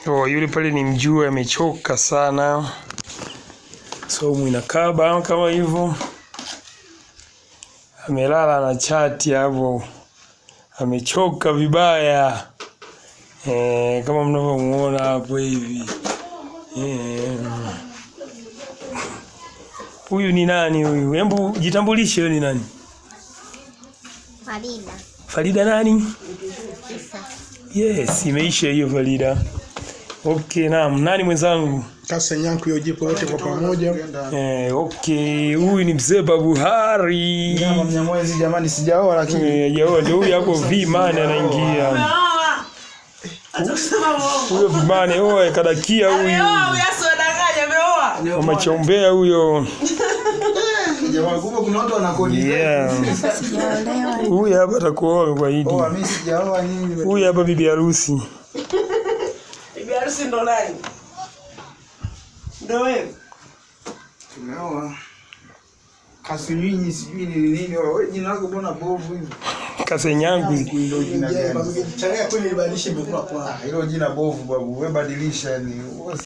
Oh, yule pale ni mjue amechoka sana. Saumu inakaba kama hivyo. Amelala na chati hapo. Amechoka vibaya. Kama mnavyomuona hapo hivi. Huyu ni nani huyu? Hebu jitambulishe, wewe ni nani? Farida. Farida nani? Isa. Yes, imeisha hiyo Farida. Okay, naam. Nani mwenzangu? Kasenyanku yo jipo wote kwa pamoja. Okay. Huyu ni mzee Babuhari. Nyama Mnyamwezi jamani, sijaoa lakini. Hajaoa, ndio huyu hapo Vimane anaingia. Huyo Vimane oe kadakia huyu. Amechombea huyo. Jamaa kubwa, kuna watu wanakodi. Sijaolewa. Huyu hapa atakuoa kwa Idi. Oh, mimi sijaoa nini? Huyu hapa bibi harusi. Bibi harusi ndo nani? Ndio wewe. Tumeoa. Kasunyinyi sijui ni nini, wewe jina lako mbona bovu hivi? Kasenyangu. Ndio jina gani? Tarehe kweli ibadilishe imekuwa kwa. Hilo jina bovu babu, wewe badilisha ni.